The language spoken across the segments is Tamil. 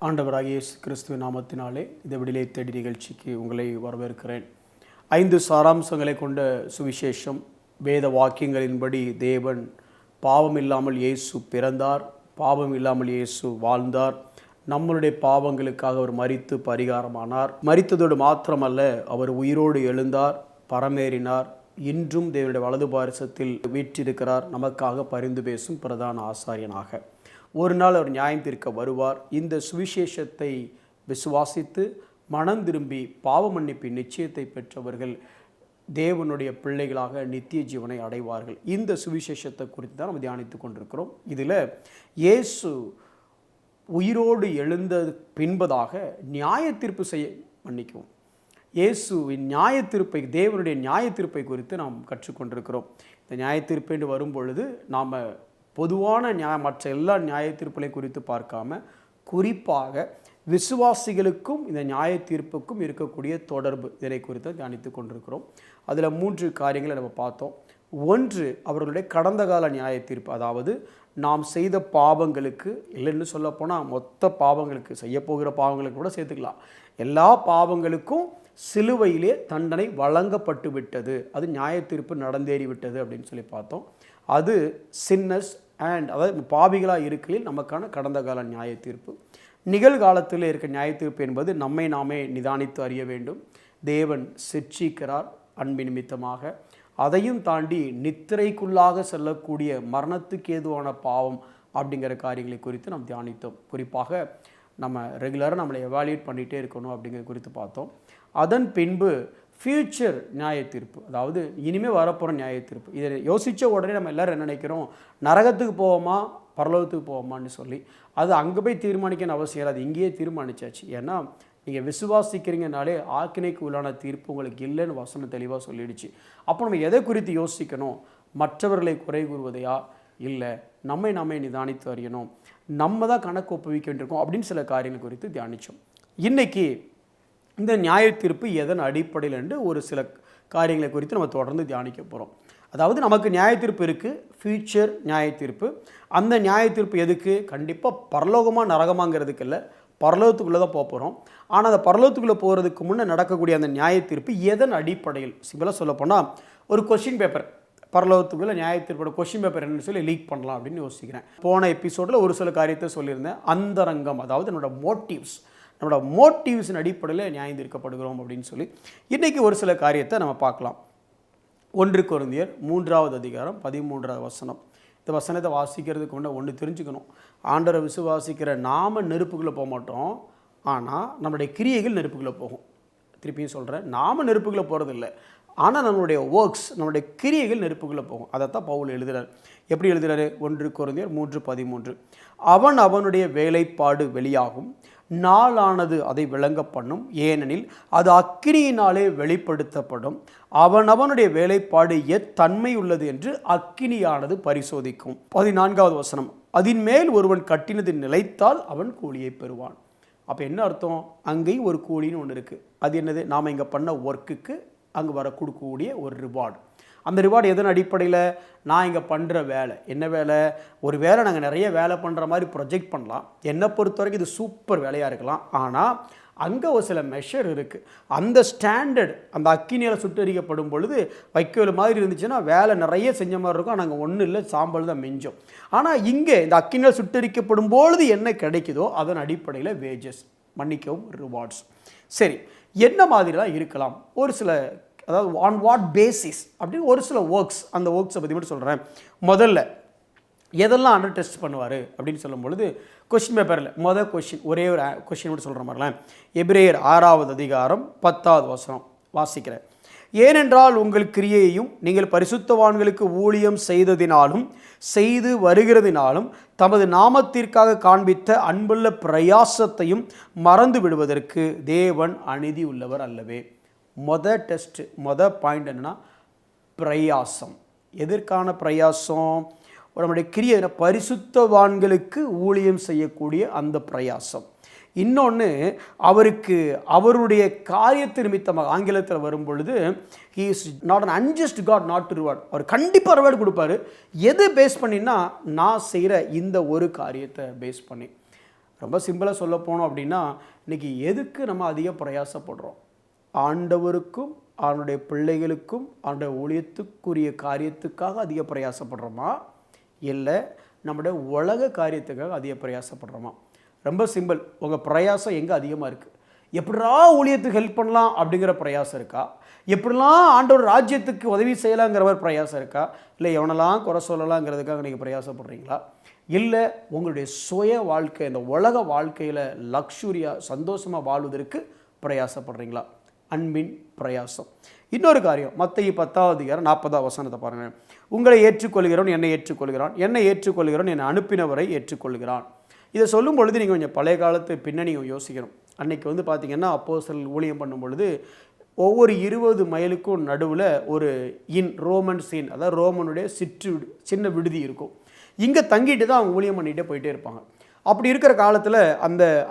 ஆண்டவராகிய இயேசு கிறிஸ்துவின் நாமத்தினாலே இந்த விடிலை தேடி நிகழ்ச்சிக்கு உங்களை வரவேற்கிறேன். 5 சாராம்சங்களை கொண்ட சுவிசேஷம். வேத வாக்கியங்களின்படி தேவன் பாவம் இல்லாமல் இயேசு பிறந்தார், பாவம் இல்லாமல் இயேசு வாழ்ந்தார், நம்மளுடைய பாவங்களுக்காக அவர் மரித்து பரிகாரமானார். மரித்ததோடு மாத்திரமல்ல, அவர் உயிரோடு எழுந்தார், பரமேறினார், இன்றும் தேவனுடைய வலது பாரிசத்தில் வீற்றிருக்கிறார், நமக்காக பரிந்து பேசும் பிரதான ஆசாரியனாக. ஒரு நாள் அவர் நியாயம் தீர்க்க வருவார். இந்த சுவிசேஷத்தை விசுவாசித்து மனம் திரும்பி பாவ மன்னிப்பின் நிச்சயத்தை பெற்றவர்கள் தேவனுடைய பிள்ளைகளாக நித்திய ஜீவனை அடைவார்கள். இந்த சுவிசேஷத்தை குறித்து தான் நம்ம தியானித்து கொண்டிருக்கிறோம். இதில் இயேசு உயிரோடு எழுந்த பின்பதாக நியாய தீர்ப்பு மன்னிக்கவும் இயேசுவின் நியாய தீர்ப்பை, தேவனுடைய நியாய தீர்ப்பை குறித்து நாம் கற்றுக்கொண்டிருக்கிறோம். இந்த நியாய தீர்ப்பு என்று வரும் பொழுது நாம் பொதுவான மற்ற எல்லா நியாய தீர்ப்புகளை குறித்து பார்க்காம குறிப்பாக விசுவாசிகளுக்கும் இந்த நியாய தீர்ப்புக்கும் இருக்கக்கூடிய தொடர்பு, இதை குறித்து தியானித்து கொண்டிருக்கிறோம். அதில் 3 காரியங்களை நம்ம பார்த்தோம். ஒன்று, அவர்களுடைய கடந்த கால நியாய தீர்ப்பு, அதாவது நாம் செய்த பாவங்களுக்கு, இல்லைன்னு சொல்லப்போனால் மொத்த பாவங்களுக்கு, செய்யப்போகிற பாவங்களுக்கு கூட சேர்த்துக்கலாம், எல்லா பாவங்களுக்கும் சிலுவையிலே தண்டனை வழங்கப்பட்டு விட்டது, அது நியாய தீர்ப்பு நடந்தேறி விட்டது அப்படின்னு சொல்லி பார்த்தோம். அது சின்னஸ் அண்ட், அதாவது பாவிகளாக இருக்கையில் நமக்கான கடந்த கால நியாய தீர்ப்பு. நிகழ்காலத்தில் இருக்க நியாய தீர்ப்பு என்பது நம்மை நாமே நிதானித்து அறிய வேண்டும். தேவன் சிட்சிக்கிறார் அன்பு நிமித்தமாக. அதையும் தாண்டி நித்திரைக்குள்ளாக செல்லக்கூடிய மரணத்துக்கு ஏதுவான பாவம் அப்படிங்கிற காரியங்களை குறித்து நாம் தியானித்தோம். குறிப்பாக நம்ம ரெகுலராக நம்மளை எவாலுவேட் பண்ணிகிட்டே இருக்கணும் அப்படிங்கிறது குறித்து பார்த்தோம். அதன் பின்பு ஃப்யூச்சர் நியாய தீர்ப்பு, அதாவது இனிமேல் வரப்போகிற நியாய தீர்ப்பு. இதை யோசித்த உடனே நம்ம எல்லோரும் என்ன நினைக்கிறோம், நரகத்துக்கு போவோமா பரலோகத்துக்கு போவோமான்னு சொல்லி. அது அங்கே போய் தீர்மானிக்கணும் அவசியம் இல்லை, அது இங்கேயே தீர்மானிச்சாச்சு. ஏன்னா நீங்கள் விசுவாசிக்கிறீங்கனாலே ஆக்கினைக்கு உள்ளான தீர்ப்பு உங்களுக்கு இல்லைன்னு வசனம் தெளிவாக சொல்லிடுச்சு. அப்போ நம்ம எதை குறித்து யோசிக்கணும், மற்றவர்களை குறை கூறுவதையா, இல்லை நம்மை நாமே நிதானித்து அறியணும், நம்ம தான் கணக்கு ஒப்புவிக்க வேண்டியிருக்கோம் அப்படின்னு சில காரியங்கள் குறித்து தியானித்தோம். இன்றைக்கி இந்த நியாய தீர்ப்பு எதன் அடிப்படையில் என்று ஒரு சில காரியங்களை குறித்து நம்ம தொடர்ந்து தியானிக்க போகிறோம். அதாவது நமக்கு நியாய தீர்ப்பு இருக்குது, ஃப்யூச்சர் நியாய தீர்ப்பு. அந்த நியாய தீர்ப்பு எதுக்கு, கண்டிப்பாக பரலோகமாக நரகமாங்கிறதுக்கு இல்லை, பரலோகத்துக்குள்ளே தான் போக போகிறோம். ஆனால் அந்த பரலோகத்துக்குள்ளே போகிறதுக்கு முன்னே நடக்கக்கூடிய அந்த நியாய தீர்ப்பு எதன் அடிப்படையில், சிம்பிளாக சொல்லப்போனால் ஒரு கொஸ்டின் பேப்பர், பரலோகத்துக்குள்ளே நியாய தீர்ப்போட கொஸ்டின் பேப்பர் என்னன்னு சொல்லி லீக் பண்ணலாம் அப்படின்னு யோசிக்கிறேன். போன எபிசோடில் ஒரு சில காரியத்தை சொல்லியிருந்தேன். அந்தரங்கம், அதாவது நம்மளோட மோட்டிவ்ஸின் அடிப்படையில் நியாயம் தீர்க்கப்படுகிறோம் அப்படின்னு சொல்லி. இன்றைக்கி ஒரு சில காரியத்தை நம்ம பார்க்கலாம். 1 கொரிந்தியர் 3வது அதிகாரம் 13வது வசனம். இந்த வசனத்தை வாசிக்கிறதுக்கு கொண்டு ஒன்று தெரிஞ்சுக்கணும். ஆண்டவரை விசுவாசிக்கிற நாம நெருப்புக்குள்ளே போக மாட்டோம், ஆனால் நம்மளுடைய கிரியைகள் நெருப்புக்குள்ளே போகும். திருப்பியும் சொல்கிறேன், நாம நெருப்புக்குள்ளே போகிறதில்லை, ஆனால் நம்மளுடைய ஒர்க்ஸ், நம்மளுடைய கிரியைகள் நெருப்புக்குள்ளே போகும். அதைத்தான் பவுல் எழுதுகிறார். எப்படி எழுதுகிறாரு? 1 கொரிந்தியர் 3:13. அவனுடைய வேலைப்பாடு வெளியாகும், நாளானது அதை விளங்க பண்ணும், ஏனெனில் அது அக்கினியினாலே வெளிப்படுத்தப்படும். அவனுடைய வேலைப்பாடு எத்தன்மை உள்ளது என்று அக்கினியானது பரிசோதிக்கும். 14வது வசனம். அதின் மேல் ஒருவன் கட்டினது நிலைத்தால் அவன் கூலியை பெறுவான். அப்போ என்ன அர்த்தம்? அங்கேயும் ஒரு கூலின்னு ஒன்று இருக்குது. அது என்னது? நாம் இங்கே பண்ண ஒர்க்குக்கு அங்கே வர கொடுக்கக்கூடிய ஒரு ரிவார்டு. அந்த ரிவார்டு எதன் அடிப்படையில்? நான் இங்கே பண்ணுற வேலை என்ன வேலை? ஒரு வேலை நாங்கள் நிறைய வேலை பண்ணுற மாதிரி ப்ரொஜெக்ட் பண்ணலாம். என்னை பொறுத்த வரைக்கும் இது சூப்பர் வேலையாக இருக்கலாம். ஆனால் அங்கே ஒரு சில மெஷர் இருக்குது. அந்த ஸ்டாண்டர்ட் அந்த அக்கினியால் சுட்டரிக்கப்படும் பொழுது வைக்கோல் மாதிரி இருந்துச்சுன்னா வேலை நிறைய செஞ்ச மாதிரி இருக்கும், நாங்கள் ஒன்றும் இல்லை, சாம்பல் தான் மிஞ்சம். ஆனால் இங்கே இந்த அக்கினியால் சுட்டரிக்கப்படும் பொழுது என்ன கிடைக்குதோ அதன் அடிப்படையில் வேஜஸ், மன்னிக்கவும் ரிவார்ட்ஸ். சரி, என்ன மாதிரிலாம் இருக்கலாம்? ஒரு சில, அதாவது ஆன் வாட் பேசிஸ் அப்படின்னு ஒரு சில ஒர்க்ஸ், அந்த ஒர்க்ஸை பற்றி மட்டும் சொல்கிறேன். முதல்ல எதெல்லாம் ஆண்டவர் டெஸ்ட் பண்ணுவார் அப்படின்னு சொல்லும் பொழுது, கொஸ்டின் பேப்பரில் கொஸ்டின், ஒரே ஒரு கொஸ்டின் மட்டும் சொல்கிற மாதிரிலாம். எபிரேயர் 6வது அதிகாரம் 10வது வசனம் வாசிக்கிறேன். ஏனென்றால் உங்கள் கிரியையையும் நீங்கள் பரிசுத்தவான்களுக்கு ஊழியம் செய்ததினாலும் செய்து வருகிறதினாலும் தமது நாமத்திற்காக காண்பித்த அன்புள்ள பிரயாசத்தையும் மறந்து விடுவதற்கு தேவன் அநீதி உள்ளவர் அல்லவே. டெஸ்ட்டு, பாயிண்ட் என்னென்னா பிரயாசம். எதற்கான பிரயாசம்? நம்முடைய கிரியை பரிசுத்தவான்களுக்கு ஊழியம் செய்யக்கூடிய அந்த பிரயாசம். இன்னொன்று, அவருடைய காரியத்தை நிமித்தமாக, ஆங்கிலத்தில் வரும் பொழுது he is not an unjust God not to reward. அவர் கண்டிப்பாக ரிவார்டு கொடுப்பாரு. எது பேஸ் பண்ணினா, நான் செய்கிற இந்த ஒரு காரியத்தை பேஸ் பண்ணி. ரொம்ப சிம்பிளாக சொல்ல போனோம் அப்படின்னா, இன்றைக்கி எதுக்கு நம்ம அதிக பிரயாசப்படுறோம்? ஆண்டவருக்கும் அவனுடைய பிள்ளைகளுக்கும் அவனுடைய ஊழியத்துக்குரிய காரியத்துக்காக அதிக பிரயாசப்படுறோமா, இல்லை நம்முடைய உலக காரியத்துக்காக அதிக பிரயாசப்படுறோமா? ரொம்ப சிம்பிள். உங்கள் பிரயாசம் எங்கே அதிகமாக இருக்குது? எப்படிடா ஊழியத்துக்கு ஹெல்ப் பண்ணலாம் அப்படிங்கிற பிரயாசம் இருக்கா? எப்படிலாம் ஆண்டவர் ராஜ்யத்துக்கு உதவி செய்யலாங்கிற மாதிரி பிரயாசம் இருக்கா? இல்லை எவனெல்லாம் குறை சொல்லலாங்கிறதுக்காக நீங்கள் பிரயாசப்படுறீங்களா? இல்லை உங்களுடைய சுய வாழ்க்கை, இந்த உலக வாழ்க்கையில் லக்ஸுரியாக சந்தோஷமாக வாழ்வதற்கு பிரயாசப்படுறீங்களா? அன்பின் பிரயாசம். இன்னொரு காரியம், மத்தேயு 10:40 பாருங்கள். உங்களை ஏற்றுக்கொள்கிறவன் என்னை ஏற்றுக்கொள்கிறான், என்னை ஏற்றுக்கொள்கிறவன் என்னை அனுப்பினவரை ஏற்றுக்கொள்கிறான். இதை சொல்லும் பொழுது நீங்கள் கொஞ்சம் பழைய காலத்து பின்னணியை யோசிக்கணும். அன்றைக்கி பார்த்தீங்கன்னா, அப்போஸ்தலர்கள் ஊழியம் பண்ணும் பொழுது ஒவ்வொரு 20 மைலுக்கும் நடுவில் ஒரு ரோமன் சீன், அதாவது ரோமனுடைய சின்ன விடுதி இருக்கும். இங்கே தங்கிட்டு தான் அவங்க ஊழியம் பண்ணிகிட்டே போயிட்டே இருப்பாங்க. அப்படி இருக்கிற காலத்தில்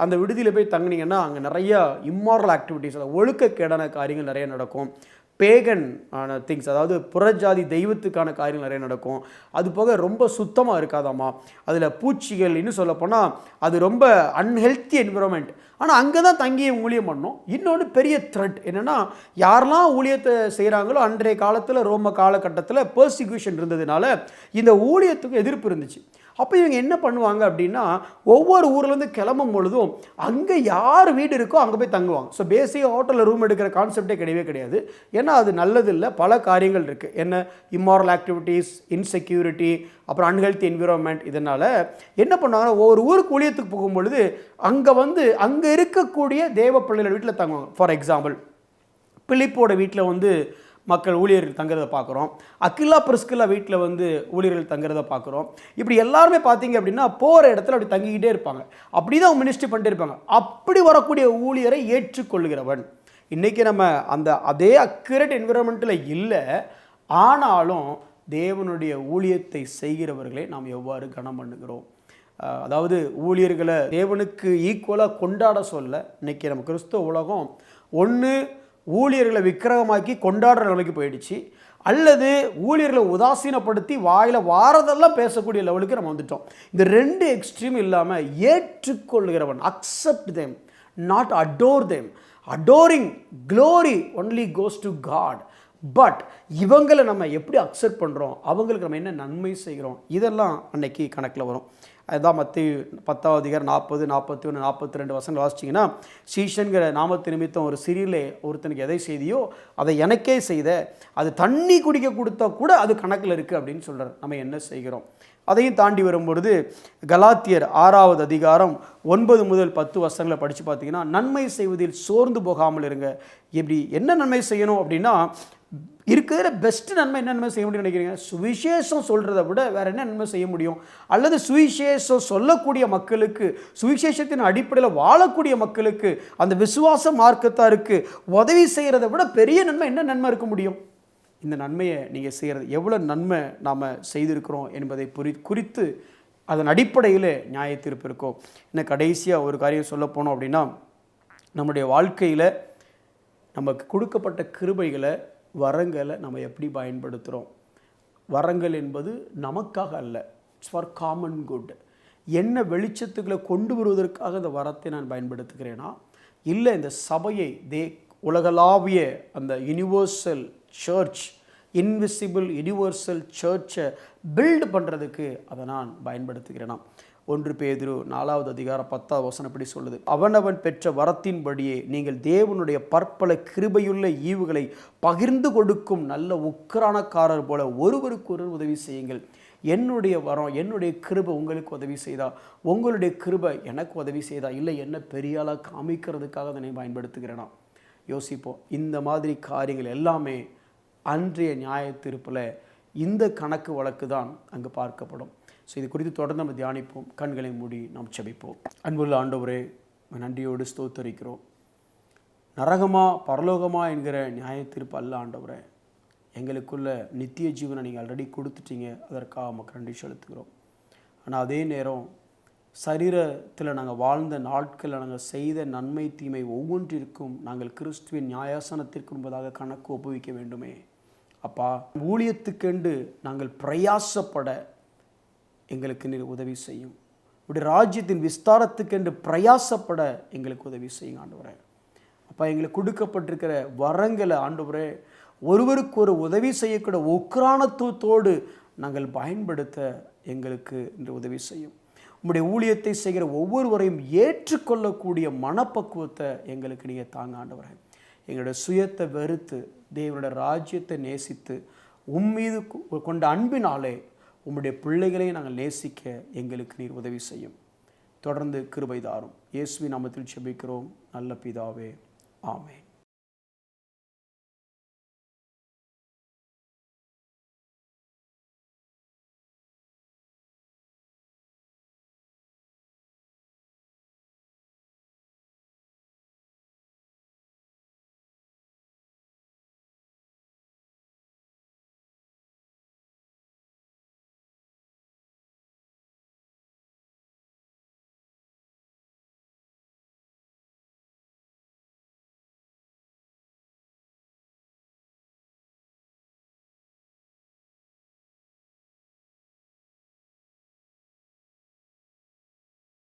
அந்த விடுதியில் போய் தங்கினீங்கன்னா அங்கே நிறையா இம்மாரல் ஆக்டிவிட்டீஸ், அதாவது ஒழுக்கக்கேடான காரியங்கள் நிறைய நடக்கும். பேகன் ஆன திங்ஸ், அதாவது புறஜாதி தெய்வத்துக்கான காரியங்கள் நிறைய நடக்கும். அது போக ரொம்ப சுத்தமாக இருக்காதாம்மா, அதில் பூச்சிகள், இன்னும் சொல்லப்போனால் அது ரொம்ப அன்ஹெல்த்தி என்விரான்மெண்ட். ஆனால் அங்கே தான் தங்கி ஊழியம் பண்ணோம். இன்னொன்று பெரிய த்ரெட் என்னென்னா, யாரெல்லாம் ஊழியத்தை செய்கிறாங்களோ அன்றைய காலத்தில் ரோம காலகட்டத்தில் பெர்சிக்யூஷன் இருந்ததுனால இந்த ஊழியத்துக்கு எதிர்ப்பு இருந்துச்சு. அப்போ இவங்க என்ன பண்ணுவாங்க அப்படின்னா, ஒவ்வொரு ஊர்லேருந்து கிளம்பும் பொழுதும் அங்கே யார் வீடு இருக்கோ அங்கே போய் தங்குவாங்க. ஸோ பேசிக்காக ஹோட்டலில் ரூம் எடுக்கிற கான்செப்டே கிடையவே கிடையாது. ஏன்னா அது நல்லது இல்லை, பல காரியங்கள் இருக்குது. என்ன இம்மாரல் ஆக்டிவிட்டீஸ், இன்செக்யூரிட்டி, அப்புறம் அன்ஹெல்த்தி என்விரான்மெண்ட். இதனால் என்ன பண்ணுவாங்கன்னா, ஒவ்வொரு ஊருக்கு ஊழியத்துக்கு போகும்பொழுது அங்கே இருக்கக்கூடிய தேவ பிள்ளைகள் வீட்டில் தங்குவாங்க. ஃபார் எக்ஸாம்பிள், பிலிப்போட வீட்டில் மக்கள் ஊழியர்கள் தங்குறதை பார்க்குறோம். அக்கில்லா பிரிஸ்கில்லா வீட்டில் ஊழியர்கள் தங்குறதை பார்க்குறோம். இப்படி எல்லாருமே பார்த்தீங்க அப்படின்னா போகிற இடத்துல அப்படி தங்கிக்கிட்டே இருப்பாங்க. அப்படி தான் அவங்க மினிஸ்ட்ரி பண்ணிட்டே இருப்பாங்க. அப்படி வரக்கூடிய ஊழியரை ஏற்றுக்கொள்கிறவன். இன்றைக்கி நம்ம அதே அக்யூரேட் என்விரான்மெண்ட்டில் இல்லை, ஆனாலும் தேவனுடைய ஊழியத்தை செய்கிறவர்களை நாம் எவ்வாறு கனம் பண்ணுகிறோம்? அதாவது ஊழியர்களை தேவனுக்கு ஈக்குவலாக கொண்டாட சொல்ல இன்றைக்கி நம்ம கிறிஸ்தவ உலகம் ஒன்று ஊழியர்களை விக்கிரகமாக்கி கொண்டாடுற நிலைமைக்கு போயிடுச்சு, அல்லது ஊழியர்களை உதாசீனப்படுத்தி வாயில் வாரதெல்லாம் பேசக்கூடிய லெவலுக்கு நம்ம வந்துட்டோம். இந்த ரெண்டு எக்ஸ்ட்ரீம் இல்லாமல் ஏற்றுக்கொள்கிறவன், accept them, not adore them. Adoring glory only goes to God. But இவங்களை நம்ம எப்படி அக்செப்ட் பண்ணுறோம், அவங்களுக்கு நம்ம என்ன நன்மை செய்கிறோம், இதெல்லாம் அன்னைக்கு கணக்கில் வரும். அதுதான் மத்தேயு 10:40, 41, 42 வாசிச்சிங்கன்னா, சீஷன்கிற நாமத்து நிமித்தம் ஒரு சிறியிலே ஒருத்தனுக்கு எதை செய்தியோ அதை எனக்கே செய்த, அது தண்ணி குடிக்க கொடுத்தா கூட அது கணக்கில் இருக்குது அப்படின்னு சொல்கிறார். நம்ம என்ன செய்கிறோம்? அதையும் தாண்டி வரும்பொழுது கலாத்தியர் 6:9 முதல் 10 படித்து பார்த்தீங்கன்னா, நன்மை செய்வதில் சோர்ந்து போகாமல் இருங்க. எப்படி என்ன நன்மை செய்யணும் அப்படின்னா, இருக்கிற பெஸ்ட் நன்மை என்ன நன்மை செய்ய முடியும்னு நினைக்கிறீங்க? சுவிசேஷம் சொல்கிறத விட வேறு என்ன நன்மை செய்ய முடியும்? அல்லது சுவிசேஷம் சொல்லக்கூடிய மக்களுக்கு, சுவிசேஷத்தின் அடிப்படையில் வாழக்கூடிய மக்களுக்கு, அந்த விசுவாச மார்க்கத்தாருக்கு உதவி செய்கிறத விட பெரிய நன்மை என்ன நன்மை இருக்க முடியும்? இந்த நன்மையை நீங்கள் செய்கிறது எவ்வளோ நன்மை நாம் செய்திருக்கிறோம் என்பதை குறித்து அதன் அடிப்படையில் நியாய தீர்ப்பு இருக்கும். இன்னும் கடைசியாக ஒரு காரியம் சொல்ல போனோம் அப்படின்னா, நம்முடைய வாழ்க்கையில் நமக்கு கொடுக்கப்பட்ட கிருபைகளை, வரங்களை நம்ம எப்படி பயன்படுத்துகிறோம்? வரங்கள் என்பது நமக்காக அல்ல, இட்ஸ் ஃபார் காமன் குட். என்ன வெளிச்சத்துக்களை கொண்டு வருவதற்காக இந்த வரத்தை நான் பயன்படுத்துகிறேனா, இல்லை இந்த சபையை உலகளாவிய அந்த யூனிவர்சல் சர்ச், இன்விசிபிள் யூனிவர்சல் சர்ச்சை பில்டு பண்ணுறதுக்கு அதை நான் பயன்படுத்துகிறேனா? 1 பேதுரு 4:10 இப்படி சொல்லுது, அவனவன் பெற்ற வரத்தின்படியே நீங்கள் தேவனுடைய பற்பல கிருபையுள்ள ஈவுகளை பகிர்ந்து கொடுக்கும் நல்ல உக்கிரானக்காரர் போல ஒருவருக்கு ஒருவர் உதவி செய்யுங்கள். என்னுடைய வரம், என்னுடைய கிருபை உங்களுக்கு உதவி செய்தா, உங்களுடைய கிருபை எனக்கு உதவி செய்தா, இல்லை என்ன பெரியாளாக காமிக்கிறதுக்காக அதனை பயன்படுத்துகிறேனா? யோசிப்போம். இந்த மாதிரி காரியங்கள் எல்லாமே அன்றைய நியாய தீர்ப்பில் இந்த கணக்கு வழக்கு தான் அங்கு பார்க்கப்படும். ஸோ இது குறித்து தொடர்ந்து நம்ம தியானிப்போம். கண்களை மூடி நாம் செபிப்போம். அன்புள்ள ஆண்டவரே, நன்றியோடு ஸ்தோத்தரிக்கிறோம். நரகமா பரலோகமா என்கிற நியாய தீர்ப்பு அல்ல ஆண்டவரே, எங்களுக்குள்ள நித்திய ஜீவனை நீங்கள் ஆல்ரெடி கொடுத்துட்டீங்க, அதற்காக நமக்கு நன்றி செலுத்துகிறோம். ஆனால் அதே நேரம் சரீரத்தில் நாங்கள் வாழ்ந்த நாட்களில் நாங்கள் செய்த நன்மை தீமை ஒவ்வொன்றிற்கும் நாங்கள் கிறிஸ்துவின் நியாயாசனத்திற்கு முன்பதாக கணக்கு ஒப்புவிக்க வேண்டுமே. அப்பா, ஊழியத்துக்கென்று நாங்கள் பிரயாசப்பட எங்களுக்கு நீர் உதவி செய்யும். உடைய ராஜ்யத்தின் விஸ்தாரத்துக்கு என்று பிரயாசப்பட எங்களுக்கு உதவி செய்யுங்க ஆண்டவரே. அப்போ எங்களுக்கு கொடுக்கப்பட்டிருக்கிற வரங்களை ஆண்டவரே ஒருவருக்கு ஒரு உதவி செய்யக்கூட உக்ரானத்துவத்தோடு நாங்கள் பயன்படுத்த எங்களுக்கு இன்று உதவி செய்யும். உம்முடைய ஊழியத்தை செய்கிற ஒவ்வொருவரையும் ஏற்றுக்கொள்ளக்கூடிய மனப்பக்குவத்தை எங்களுக்கு நீங்கள் தாங்க ஆண்டவரே. எங்களுடைய சுயத்தை வெறுத்து தேவனுடைய ராஜ்யத்தை நேசித்து உம்மீது கொண்ட அன்பினாலே உம்முடைய பிள்ளைகளை நாங்கள் நேசிக்க எங்களுக்கு நீர் உதவி செய்யும். தொடர்ந்து கிருபை தாரும். இயேசுவின் நாமத்தில் ஜெபிக்கிறோம் நல்ல பிதாவே, ஆமென்.